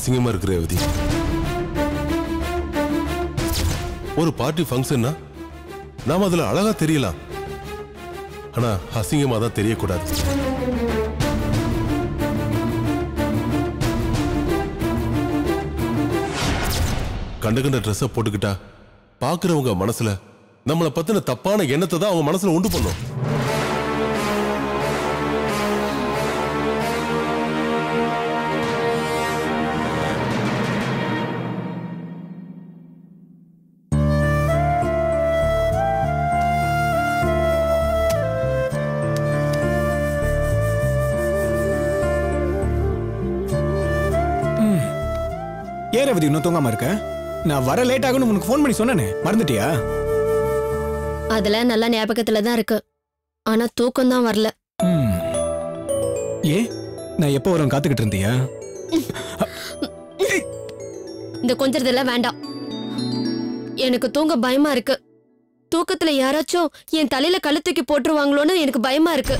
அசிங்கமா இருக்கு ரேவதி. ஒரு பார்ட்டி ஃபங்க்ஷன்னா நாம அதுல அழகா தெரியலாம், ஆனா அசிங்கமா தான் தெரியக்கூடாது. கண்ட கண்ட ட்ரெஸ்ஸை போட்டுக்கிட்டா பாக்குறவங்க மனசுல நம்மளை பத்தின தப்பான எண்ணத்தை தான் அவங்க மனசுல உண்டு பண்ணும். ஏன் ரேவதி இன்னும் தூங்காம இருக்க? நான் வர லேட் ஆகும்னு உனக்கு ஃபோன் பண்ணி சொன்னேனே, மறந்துட்டியா? அதெல்லாம் நல்ல ஞாபகத்துல தான் இருக்கு, ஆனா தூக்கம் தான் வரல. ஏ, நான் எப்போ வரும் காத்துக்கிட்டு இருந்தியா? இந்த கொஞ்சறதெல்லாம் வேண்டாம். எனக்கு தூங்க பயமா இருக்கு. தூக்கத்துல யாராச்சும் என் தலையில கல்லு தூக்கி போட்டுருவாங்களோன்னு எனக்கு பயமா இருக்கு.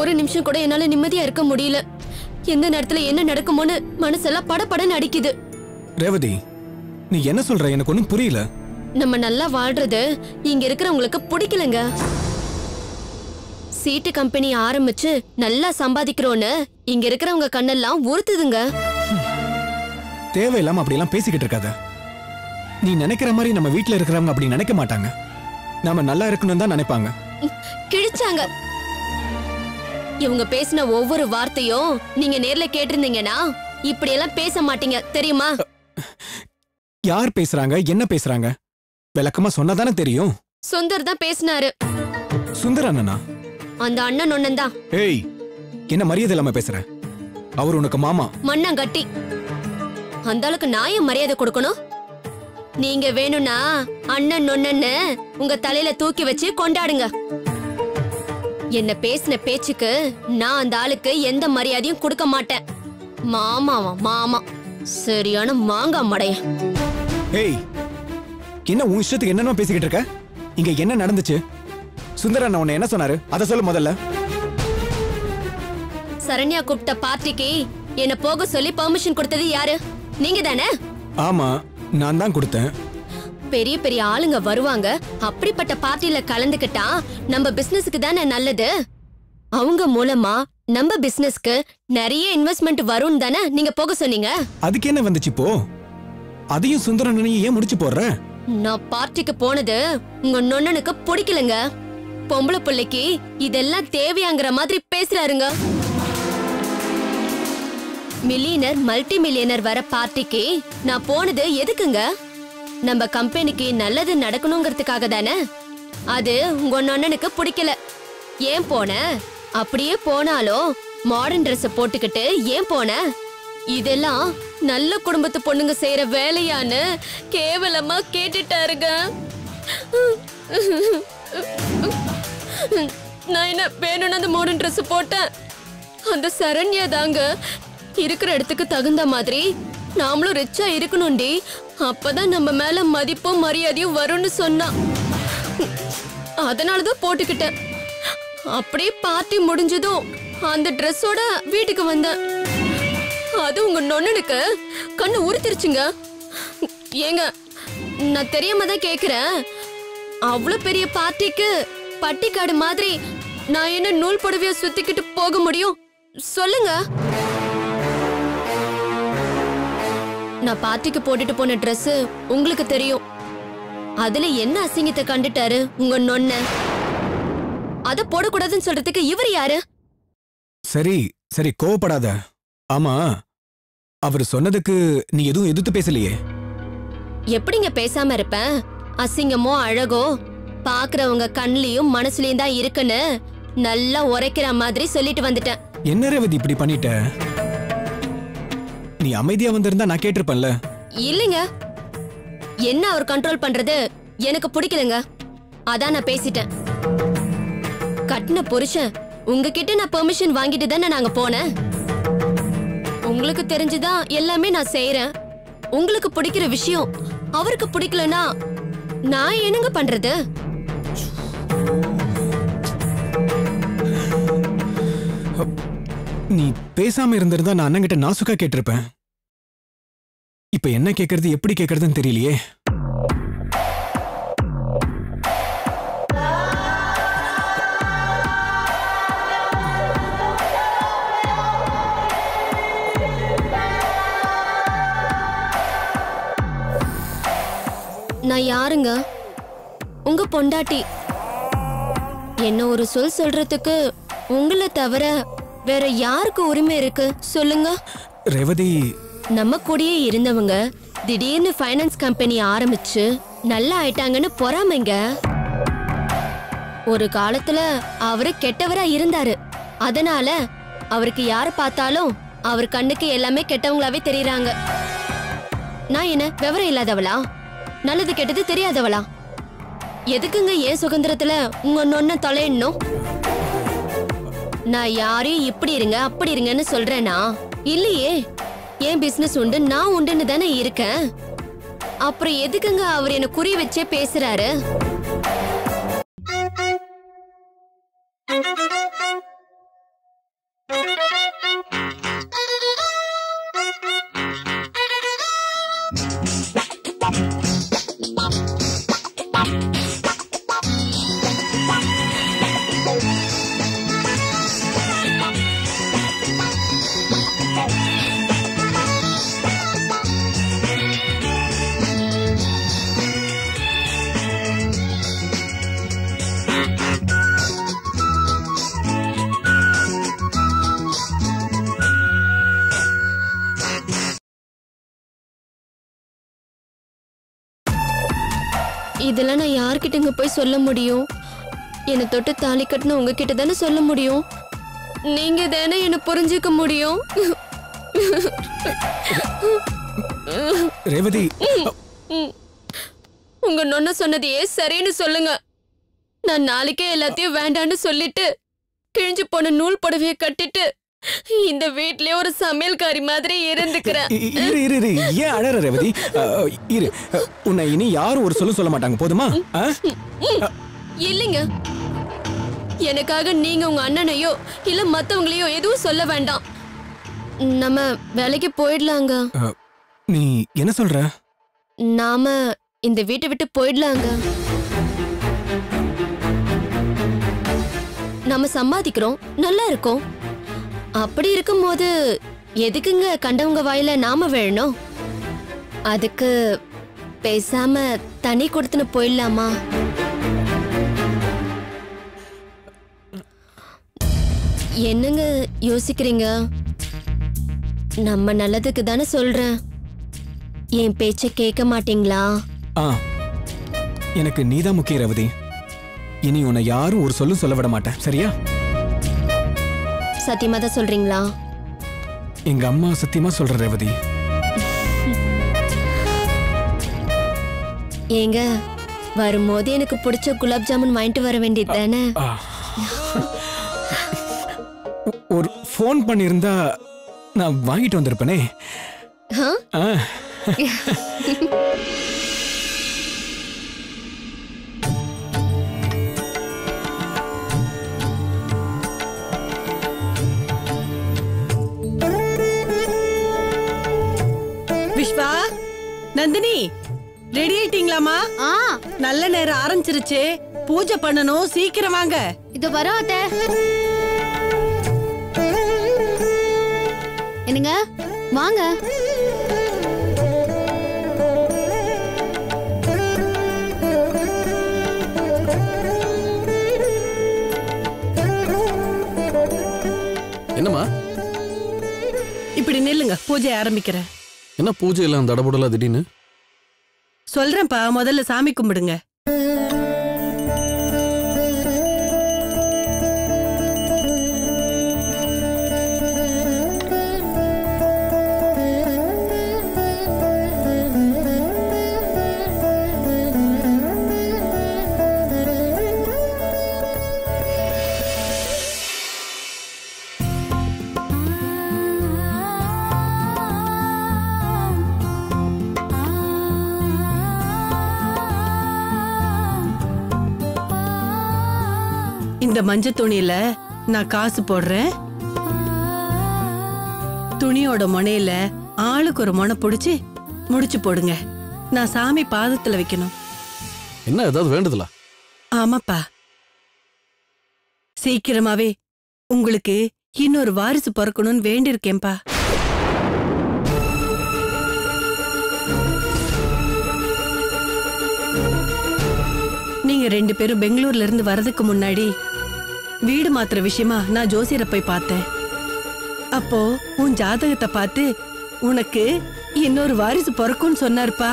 ஒரு நிமிஷம் கூட என்னால நிம்மதியா இருக்க முடியல. எந்த நேரத்துல என்ன நடக்குமோன்னு மனசெல்லாம் படபடன்னு அடிக்குது. ரேவதி, நீ என்ன சொல்ற? எனக்கு ஒன்னும் புரியல. நம்ம நல்லா வாழ்றது இங்க இருக்கிறவங்களுக்கு பிடிக்கலங்க. சீட்டு கம்பெனி ஆரம்பிச்சு நல்லா சம்பாதிக்கிறோன்னு இங்க இருக்கிறவங்க கண்ணெல்லாம் உறுத்துதுங்க. தேவையில்லாம அப்படி எல்லாம் பேசிக்கிட்டு இருக்காத. நீ நினைக்கிற மாதிரி நம்ம வீட்டுல இருக்கிறவங்க அப்படி நினைக்க மாட்டாங்க. நாம நல்லா இருக்கணும் தான் நினைப்பாங்க. கிழிச்சாங்க. இவங்க பேசின ஒவ்வொரு வார்த்தையும் நீங்க நேர்ல கேட்டிருந்தீங்கன்னா இப்படி எல்லாம் பேச மாட்டீங்க, தெரியுமா? யார் பேசுறாங்க, என்ன பேசுறாங்க? விளக்கமா சொன்னதானே தெரியும். சுந்தர் தான் பேசினாரு. சுந்தர் அண்ணனா? அந்த அண்ணன் ஒண்ணன் தான். ஏய், என்ன மரியாதை இல்லாம பேசுற? அவர் உனக்கு மாமா. மண்ணங்கட்டி. அந்த அளவுக்கு நான் ஏன் மரியாதை கொடுக்கணும்? நீங்க வேணும்னா அண்ணன் நொண்ணன்னு உங்க தலையில தூக்கி வச்சு கொண்டாடுங்க. என்ன பேசின பேச்சுக்கு நான் அந்த ஆளுக்கு எந்த மரியாதையும் கொடுக்க மாட்டேன். மாமாவா மாமா, சரியான மாங்கா மடைய. ஏய், என்ன உன் இஷ்டத்துக்கு என்னென்ன பேசிக்கிட்டு இருக்க? இங்க என்ன நடந்துச்சு? சுந்தரன் உன்னை என்ன சொன்னாரு அத சொல்லு முதல்ல. சரண்யா கூப்பிட்ட பார்ட்டிக்கு என்ன போக சொல்லி பெர்மிஷன் கொடுத்தது யாரு? நீங்க தானே? ஆமா, நான் தான் கொடுத்தேன். பெரிய பெரிய ஆளுங்க வருவாங்க, அப்படிப்பட்ட பார்ட்டில கலந்துக்கிட்டா நம்ம பிசினஸ்க்கு தானே நல்லது. அவங்க மூலமா நம்ம பிசினஸ்க்கு நிறைய இன்வெஸ்ட்மெண்ட் வரும் தானே நீங்க போக சொன்னீங்க. அதுக்கு என்ன வந்துச்சு இப்போ? அதையும் சுந்தரன் ஏன் முடிச்சு போடுற? நான் பார்ட்டிக்கு போனது உங்க நொண்ணனுக்கு பிடிக்கலங்க. பொம்பளை பிள்ளைக்கு இதெல்லாம் தேவையாங்கிற மாதிரி பேசுறாருங்க. மில்லியனர் மல்டி மில்லியனர் வர பார்ட்டிக்கு நான் போனது எதுக்குங்க? நம்ம கம்பெனிக்கு நல்லது நடக்கணுங்கிறதுக்காக தானே. அது உங்க நொண்ணனுக்கு பிடிக்கல. ஏன் போன? அப்படியே போனாலும் மாடர்ன் ட்ரெஸ் போட்டுக்கிட்டு ஏன் போன? இதெல்லாம் நல்ல குடும்பத்து பொண்ணுங்க செய்யற வேலையான்னு கேவலமா கேட்டுட்டாருங்க. நான் என்ன வேணும்னு அந்த மாடர்ன் ட்ரெஸ் போட்டேன்? அந்த சரண்யா தாங்க இருக்கிற இடத்துக்கு தகுந்த மாதிரி நாமளும் ரிச்சா இருக்கணும்டி, அப்பதான் நம்ம மேல மதிப்பும் மரியாதையும் வரும்னு சொன்னா. அதனாலதான் போட்டுக்கிட்டேன். அப்படியே பார்ட்டி முடிஞ்சதும் அந்த ட்ரெஸ்ஸோட வீட்டுக்கு வந்தேன். அது உங்க நொண்ணனுக்கு கண்ணு உறுத்திருச்சுங்க. ஏங்க, நான் தெரியாம தான் கேக்குறேன். அவ்வளவு பெரிய பார்ட்டிக்கு பட்டிக்காடு மாதிரி நான் என்ன நூல் புடவைய சுத்திக்கிட்டு போக முடியும்? சொல்லுங்க. நான் பார்ட்டிக்கு போட்டுட்டு போன ட்ரெஸ் உங்களுக்கு தெரியும். அதுல என்ன அசிங்கத்தை கண்டுட்டாரு உங்க நொண்ண? அத போடக்கூடாதுன்னு சொல்றதுக்கு இவர் யாரு? சரி சரி, கோவப்படாத. ஆமா, அவர் சொன்னதுக்கு நீ எதுவும் எதிர்த்து பேசலையே. எப்படிங்க பேசாம இருப்பேன்? அசிங்கமோ அழகோ பாக்குறவங்க கண்ணிலையும் மனசுலயும் தான் இருக்குன்னு நல்லா உரைக்கிற மாதிரி சொல்லிட்டு வந்துட்டேன். என்ன ரேவதி இப்படி பண்ணிட்ட? நீ அமைதியா வந்திருந்தா நான் கேட்டிருப்பேன்ல. இல்லைங்க, என்ன அவர் கண்ட்ரோல் பண்றது எனக்கு பிடிக்கலங்க. அதான் நான் பேசிட்டேன். கட்டின புருஷன் உங்ககிட்ட நான் பெர்மிஷன் வாங்கிட்டு தானே நாங்க போனேன். உங்களுக்கு தெரிஞ்சுதான் எல்லாமே நான் செய்யறேன். உங்களுக்கு பிடிக்கிற விஷயம் அவருக்கு பிடிக்கலனா நான் என்னங்க பண்றது? நீ பேசாம இருந்திருந்தா நான் அண்ணங்கிட்ட நாசுக்கா கேட்டிருப்பேன். இப்ப என்ன கேட்கறது எப்படி கேட்கறதுன்னு தெரியலையே. நான் யாருங்க? உங்க பொண்டாட்டி. என்ன ஒரு சொல் சொல்றதுக்கு உங்களை தவிர வேற யாருக்கு உரிமை இருக்கு சொல்லுங்க? ரேவதி, நம்ம கூடயே இருந்தவங்க திடீர்னு ஃபைனான்ஸ் கம்பெனி ஆரம்பிச்சு நல்லா ஆயிட்டாங்கன்னு பொறாமைங்க. ஒரு காலத்துல அவரு கெட்டவரா இருந்தாரு. அதனால அவருக்கு யார பார்த்தாலும் அவர் கண்ணுக்கு எல்லாமே கெட்டவங்களாவே தெரியறாங்க. நான் என்ன விவரம் இல்லாதவளா? நல்லது கெட்டது தெரியாதவளா? எதுக்குங்க ஏன் சுதந்திரத்துல உங்க நொன்ன தொலையணும்? நான் யாரையும் இப்படி இருங்க அப்படி இருங்கன்னு சொல்றேனா? இல்லையே, ஏன் பிசினஸ் உண்டு நான் உண்டுன்னு தானே இருக்கேன். அப்புறம் எதுக்குங்க அவர் என்ன குறி வச்சே பேசுறாரு? இதெல்லாம் நான் யார்கிட்டங்க போய் சொல்ல முடியும்? என்னை தொட்டு தாலி கட்டின உங்ககிட்ட தானே சொல்ல முடியும். நீங்க தானே என்ன புரிஞ்சுக்க முடியும். ரேவதி, உங்க நொன்ன சொன்னதையே சரின்னு சொல்லுங்க. நான் நாளைக்கே எல்லாத்தையும் வேண்டான்னு சொல்லிட்டு கிழிஞ்சு போன நூல் புடவைய கட்டிட்டு இந்த வீட்லயே ஒரு சமையல்காரி மாதிரி இருந்துக்கிறேன். இரு இரு இரு, ஏன் அழற ரேவதி? இரு, உன்னை இனி யாரும் ஒரு சொல்ல மாட்டாங்க, போதுமா? இல்லைங்க, எனக்காக நீங்க உங்க அண்ணனையோ இல்ல மத்தவங்களையோ எதுவும் சொல்ல வேண்டாம். நம்ம வேலைக்கு போயிடலாங்க. நீ என்ன சொல்ற? நாம இந்த வீட்டை விட்டு போயிடலாங்க. நாம சம்பாதிக்கிறோம், நல்லா இருக்கோம். அப்படி இருக்கும்போது எதுக்குங்க கண்டவங்க வாயில நாம வேணும்? அதுக்கு பேசாம தனி கொடுத்துன்னு போயிடலாமா? என்னங்க யோசிக்கிறீங்க? நம்ம நல்லதுக்கு தானே சொல்றேன். என் பேச்ச கேட்க மாட்டீங்களா? எனக்கு நீதான் முக்கியம் ரேவதி. இனி உன்னை யாரும் ஒரு சொல்ல விட மாட்டேன், சரியா? சத்தியமா தான் சொல்றீங்களா? எங்க அம்மா சத்தியமா சொல்ற ரேவதி. ஏங்க, வரும்போது எனக்கு பிடிச்ச குலாப் ஜாமுன் வாங்கிட்டு வர வேண்டியது தானே? ஒரு ஃபோன் பண்ணியிருந்தா நான் வாங்கிட்டு வந்திருப்பேனே. விஸ்வா, நந்தினி, ரெடி ஆயிட்டீங்களாமா? நல்ல நேரம் ஆரம்பிச்சிருச்சு, பூஜை பண்ணணும், சீக்கிரம் வாங்க. இது வரோம் அத்தை. என்னங்க வாங்க. என்னம்மா? இப்படி நில்லுங்க, பூஜை ஆரம்பிக்கிறேன். என்ன பூஜை எல்லாம் தடபுடலா திடீர்னு? சொல்றேன்ப்பா, முதல்ல சாமி கும்பிடுங்க. இந்த மஞ்சள் துணியில நான் காசு போடுறேன். துணியோட முனையில ஆளுக்கு ஒரு முனை பிடிச்சி முடிச்சு போடுங்க. நான் சாமி பாதத்துல வைக்கணும். என்ன ஏதாவது வேண்டுதலா? ஆமாப்பா, சீக்கிரமாவே உங்களுக்கு இன்னொரு வாரிசு பிறக்கணும்னு வேண்டியிருக்கேன்பா. நீங்க 2 பேரும் பெங்களூர்ல இருந்து வரதுக்கு முன்னாடி வீடு மாத்துற விஷயமா நான் ஜோசியரை போய் பார்த்தேன். அப்போ உன் ஜாதகத்தை பார்த்து உனக்கு இன்னொரு வாரிசு பிறக்கும்னு சொன்னாருப்பா.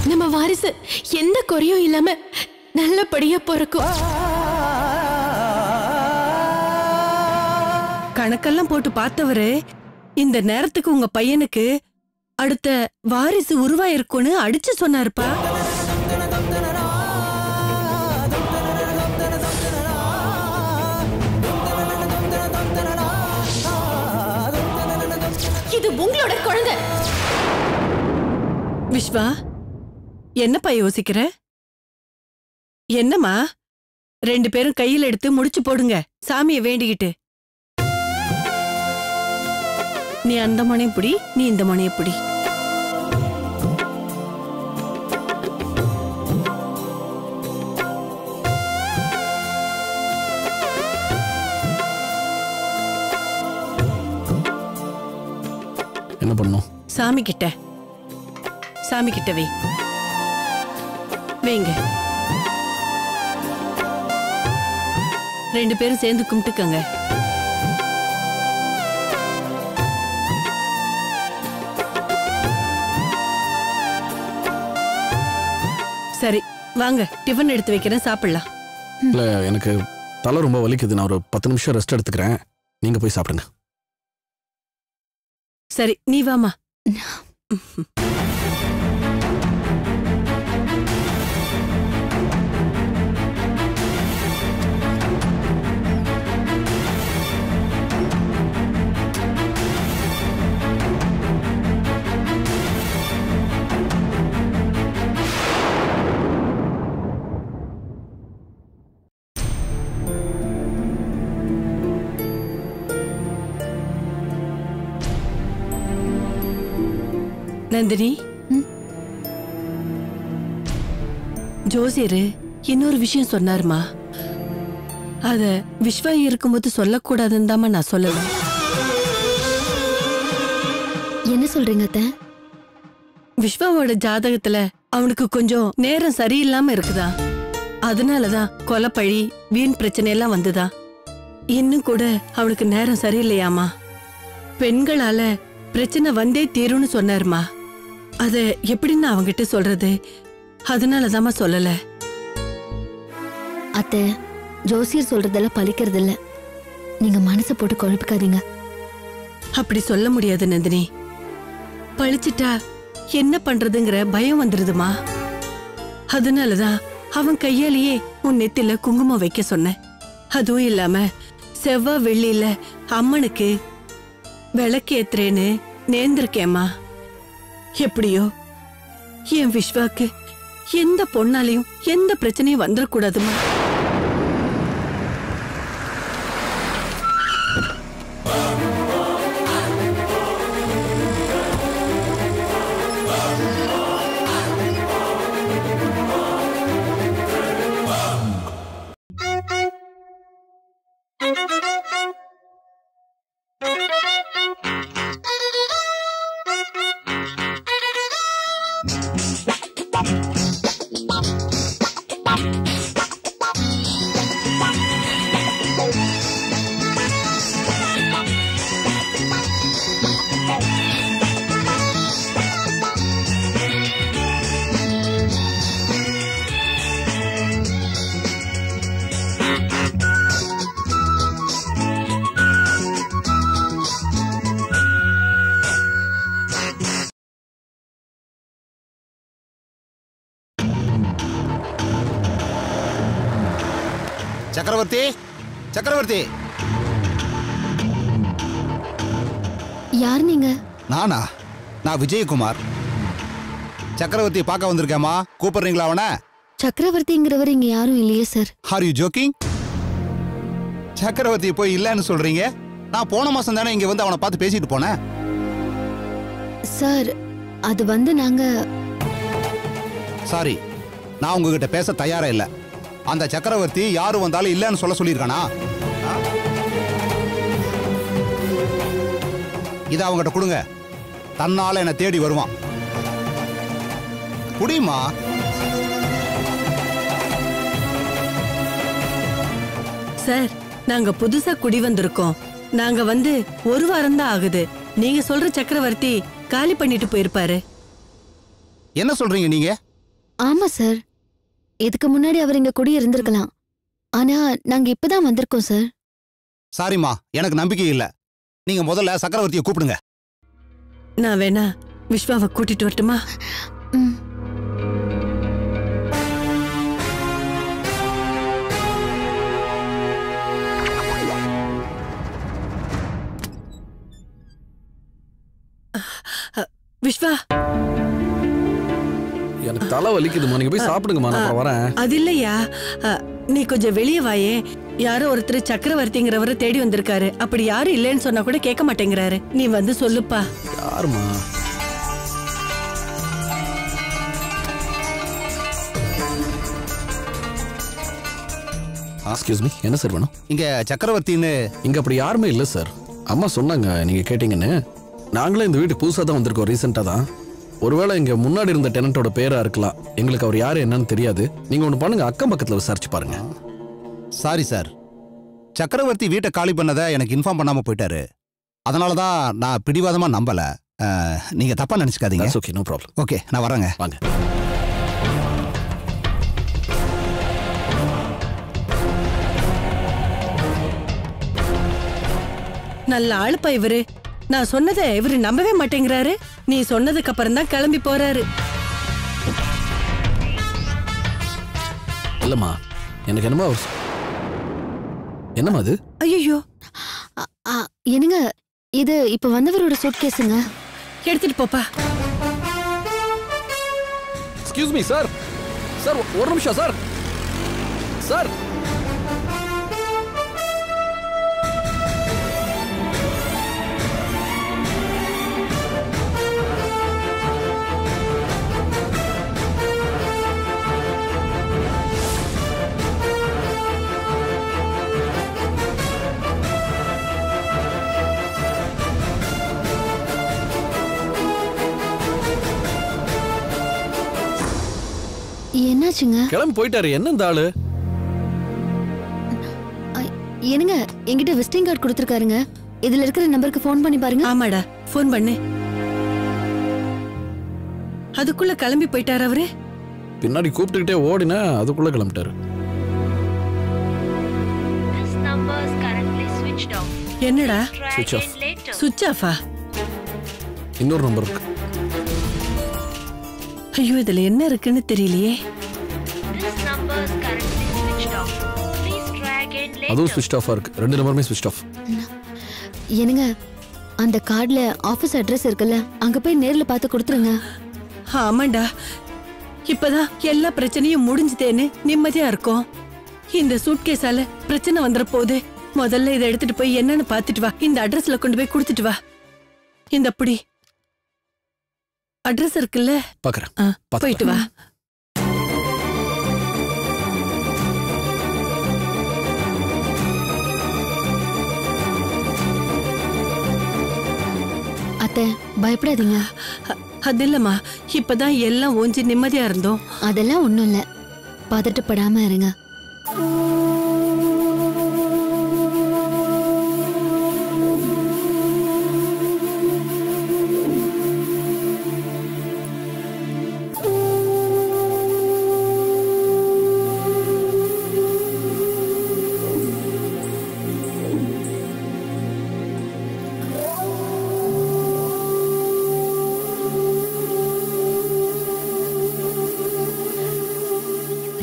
நம்ம வாரிசு எந்த குறையும் இல்லாம நல்லபடியா பிறக்கும். கணக்கெல்லாம் போட்டு பார்த்தவரு இந்த நேரத்துக்கு உங்க பையனுக்கு அடுத்த வாரிசு உருவாயிருக்கும்னு அடிச்சு சொன்னாருப்பா. இது உங்களோட குழந்தை. விஸ்வா, என்னப்பா யோசிக்கிற? என்னம்மா 2 பேரும் கையில் எடுத்து முடிச்சு போடுங்க சாமியை வேண்டிக்கிட்டு. நீ அந்த முனையை பிடி, நீ இந்த முனையை பிடி. என்ன பண்ணும்? சாமி கிட்ட வை, வைங்க. 2 பேரும் சேர்ந்து கும்பிட்டுக்கங்க. சரி வாங்க, டிஃபன் எடுத்து வைக்கிறேன், சாப்பிடலாம். இல்ல, எனக்கு தலை ரொம்ப வலிக்குது. நான் ஒரு 10 நிமிஷம் ரெஸ்ட் எடுத்துக்கிறேன். நீங்க போய் சாப்பிடுங்க. சரி, நீ வாமா. நந்தினி, ஜோசியரு இன்னொரு விஷயம் சொன்னாருமா. அத விஸ்வா இருக்கும்போது சொல்லக்கூடாதுன்னு தாமா நான் சொல்லல. என்ன சொல்றீங்க அத்தை? விஸ்வாவோட ஜாதகத்துல அவனுக்கு கொஞ்சம் நேரம் சரியில்லாம இருக்குதா. அதனாலதான் கொலைப்பழி, வீண் பிரச்சனை எல்லாம் வந்துதா. இன்னும் கூட அவனுக்கு நேரம் சரியில்லையாமா. பெண்களால பிரச்சனை வந்தே தீரும்னு சொன்னாருமா. அத எப்படின்னு அவங்கிட்ட சொல்றது? அதனாலதாம்மா சொல்லல. அத்தை, ஜோசியர் சொல்றதெல்லாம் பலிக்கிறது இல்ல. நீங்க மனசை போட்டு குழப்பிக்காதீங்க. அப்படி சொல்ல முடியாது நந்தினி. பழிச்சிட்டா என்ன பண்றதுங்கிற பயம் வந்துருதுமா. அதனாலதான் அவன் கையாலேயே உன் நெத்தில குங்குமம் வைக்க சொன்னேன். அதுவும் இல்லாம செவ்வாய் வெள்ளியில அம்மனுக்கு விளக்கு ஏத்துறேன்னு நேர்ந்திருக்கேம்மா. எப்படியோ என் விஸ்வாக்கு எந்த பொண்ணாலையும் எந்த பிரச்சனையும் வந்துடக்கூடாதுமா. சக்கரவர்த்தி, சக்கரவர்த்தி. யார் நீங்க? நானா? நான் விஜயகுமார். சக்கரவர்த்தி பார்க்க வந்திருக்கேமா. கூப்பிடுறீங்களா அவனை? சக்கரவர்த்திங்கிறவர் இங்க யாரும் இல்லையே சார். Are you jogging? சக்கரவர்த்தி போய் இல்லைன்னு சொல்றீங்க? நான் போன மாசம் தானே இங்க வந்து அவனை பார்த்து பேசிட்டு போனேன். சார் அது வந்து நாங்க சாரி, நான் உங்ககிட்ட பேச தயாரா இல்ல. அந்த சக்கரவர்த்தி யாரு வந்தாலும் இல்லைன்னு சொல்ல சொல்லியிருக்கானா? இதை அவங்ககிட்ட கொடுங்க. தன்னால என்னை தேடி வருவான். புடியுமா? சார் நாங்க புதுசா குடி வந்திருக்கோம். நாங்க வந்து ஒரு வாரம் தான் ஆகுது. நீங்க சொல்ற சக்கரவர்த்தி காலி பண்ணிட்டு போயிருப்பாரு. என்ன சொல்றீங்க நீங்க? ஆமா சார், இதுக்கு முன்னாடி அவர் இங்க குடி இருந்திருக்கலாம். ஆனா நாங்க இப்பதான் வந்திருக்கோம் சார். சாரிம்மா, எனக்கு நம்பிக்கை இல்ல. நீங்க முதல்ல சக்கரவர்த்தியை கூப்பிடுங்க. நான் வேணா விஸ்வாவை கூட்டிட்டு வரட்டுமா? ம். விஸ்வா, எனக்கு தலை வலிக்குதுமா, நீங்க போய் சாப்பிடுங்கம்மா, நான் அப்புறம் வரேன். அது இல்லையா, நீ கொஞ்சம் வெளியே வாயே. யாரோ ஒருத்தர் சக்கரவர்த்திங்கிறவரை தேடி வந்திருக்காரு. அப்படி யாரும் இல்லைன்னு சொன்னா கூட கேட்க மாட்டேங்கிறாரு. நீ வந்து சொல்லுப்பா. யாருமா? எக்ஸ்கியூஸ் மீ, என்ன சார் வேணும்? இங்க சக்கரவர்த்தின்னு இங்க அப்படி யாருமே இல்லை சார். அம்மா சொன்னாங்க நீங்க கேட்டீங்கன்னு. நாங்களே இந்த வீட்டுக்கு புதுசாக தான் வந்திருக்கோம், ரீசெண்டாக தான். ஒருவேளை இங்க முன்னாடி இருந்த டெனண்டோட பேரா இருக்கலாம். எங்களுக்கு அவர் யாரு என்னன்னு தெரியாது. நீங்க ஒன்று பண்ணுங்க, அக்கம் பக்கத்தில் விசாரிச்சு பாருங்க. சாரி சார், சக்கரவர்த்தி வீட்டை காலி பண்ணதை எனக்கு இன்ஃபார்ம் பண்ணாம போயிட்டாரு. அதனால தான் நான் பிடிவாதமா நம்பல. நீங்க தப்பா நினைச்சுக்காதீங்க. Okay, no problem. ஓகே, நான் வரேங்க. வாங்க. நல்ல ஆளுப்பா இவரு. நான் சொன்னதை இவரு நம்பவே மாட்டேங்கிறாரு. நீ சொன்னதுக்கு அப்புறம் தான் கிளம்பி போறாரு. இல்லம்மா, எனக்கு என்னமா என்னம்மா அது? ஐயோ, என்னங்க இது? இப்ப வந்தவரோட சூட்கேஸுங்க. எடுத்துட்டு போப்பா. Excuse me sir. சார் ஒரு நிமிஷம் சார். சார் என்னாச்சுங்க? கிளம்பி போயிட்டாரு. என்ன இந்த ஆளு? என்னங்க, என்கிட்ட விசிட்டிங் கார்டு கொடுத்துருக்காருங்க. இதுல இருக்கிற நம்பருக்கு ஃபோன் பண்ணி பாருங்க. ஆமாடா, ஃபோன் பண்ணு. அதுக்குள்ள கிளம்பி போயிட்டாரு அவரு. பின்னாடி கூப்பிட்டுக்கிட்டே ஓடினா அதுக்குள்ள கிளம்பிட்டாரு. என்னடா சுவிட்ச் ஆஃப். சுவிட்ச் ஆஃபா? இன்னொரு நம்பர் இருக்கு. ஐயோ, இதுல என்ன இருக்குன்னு தெரியலையே. அதுவும் ஸ்விட்ச் ஆஃபா இருக்கு. ரெண்டு நம்பருமே ஸ்விட்ச் ஆஃப். என்னங்க, அந்த கார்டுல ஆபீஸ் அட்ரஸ் இருக்குல்ல, அங்க போய் நேர்ல பார்த்து கொடுத்துருங்க. ஆமாண்டா, இப்பதான் எல்லா பிரச்சனையும் முடிஞ்சுதேன்னு நிம்மதியா இருக்கும். இந்த சூட்கேஸால பிரச்சனை வந்துற போது முதல்ல இதை எடுத்துட்டு போய் என்னன்னு பாத்துட்டு வா. இந்த அட்ரஸ்ல கொண்டு போய் கொடுத்துட்டு வா. இந்த அப்படி அட்ரஸ் இருக்குல்ல, பாக்குறேன். போயிட்டு வா. அத்தை, பயப்படாதீங்க. அது இல்லம்மா, இப்பதான் எல்லாம் ஓஞ்சி நிம்மதியா இருந்தோம். அதெல்லாம் ஒண்ணும் இல்ல, பதட்டப்படாம இருங்க.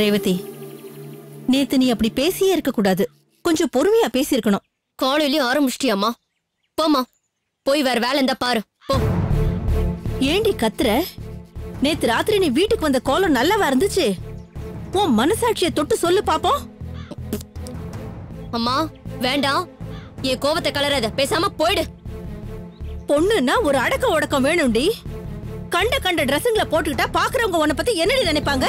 ரேவதி, நேத்து நீ அப்படி பேசியே இருக்க கூடாது. கொஞ்சம் பொறுமையா பேசியிருக்கணும். காலையிலயும் ஆரம்பிச்சிட்டியாமா? போமா, போய் வேற வேலை இருந்தா பாரு போ. ஏண்டி கத்துற? நேத்து ராத்திரி நீ வீட்டுக்கு வந்த கோலம் நல்லாவா இருந்துச்சு? உன் மனசாட்சியை தொட்டு சொல்லு பாப்போம். அம்மா, வேண்டாம், என் கோவத்தை கலராத, பேசாம போயிடு. பொண்ணுன்னா ஒரு அடக்க ஒடக்கம் வேணும்டி. கண்ட கண்ட ட்ரெஸ்ஸுங்களை போட்டுக்கிட்டா பாக்குறவங்க உன்னை பத்தி என்னடி நினைப்பாங்க?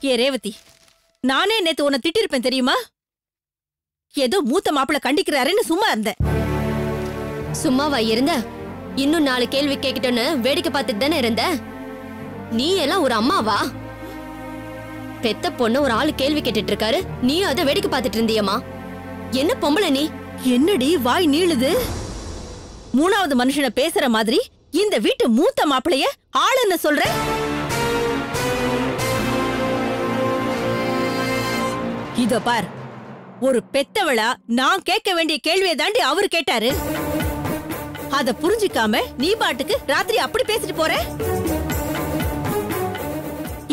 ஏ ரேவதி, நானே நேத்து உன்னை திட்டிருப்பேன் தெரியுமா? ஏதோ மூத்த மாப்பிள்ள கண்டிக்கிறாருன்னு சும்மா இருந்தேன். சும்மாவா இருந்த? இன்னும் 4 கேள்வி கேட்கிட்டோன்னு வேடிக்கை பார்த்துட்டு தானே இருந்த. நீ எல்லாம் ஒரு அம்மாவா? பெத்த பொண்ணு ஒரு ஆளு கேள்வி கேட்டுட்டு இருக்காரு, நீ அதை வேடிக்கை பார்த்துட்டு இருந்தியம்மா. என்ன பொம்பளை நீ? என்னடி வாய் நீளுது? 3வது மனுஷனை பேசுற மாதிரி இந்த வீட்டு மூத்த மாப்பிளைய ஆளுன்னு சொல்ற? இதோ பார், ஒரு பெத்தவளா நான் கேட்க வேண்டிய கேள்வியை தாண்டி அவரு கேட்டாரு. அத புரிஞ்சிக்காம நீ பாட்டுக்கு ராத்திரி அப்படி பேசிட்டு போற.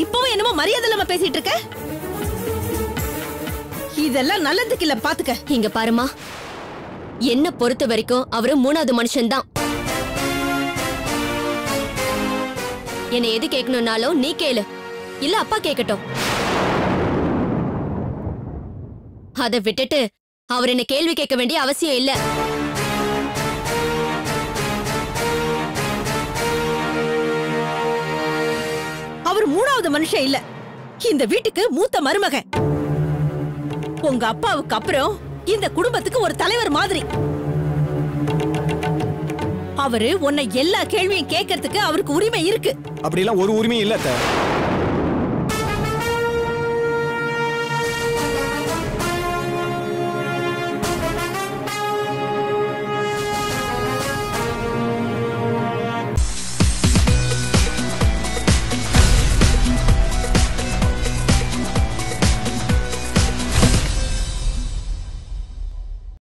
இப்பவும் என்னமோ மரியாதை இல்லாம பேசிட்டு இருக்க. இதெல்லாம் நல்லதுக்கு இல்ல, பாத்துக்க. இங்க பாருமா, என்ன பொறுத்த வரைக்கும் அவரு 3வது மனுஷன்தான். என்ன எது கேட்கணும்னாலும் நீ கேளு, இல்ல அப்பா கேட்கட்டும். அதை விட்டுட்டு அவர் என்ன கேள்வி கேட்க வேண்டிய அவசியம் இல்ல. அவர் 3வது மனுஷன் இல்ல, இந்த வீட்டுக்கு மூத்த மருமகன். உங்க அப்பாவுக்கு அப்புறம் இந்த குடும்பத்துக்கு ஒரு தலைவர் மாதிரி. அவரு உன்னை எல்லா கேள்வியும் கேட்கறதுக்கு அவருக்கு உரிமை இருக்கு. அப்படிலாம் ஒரு உரிமையும் இல்ல அத்தை.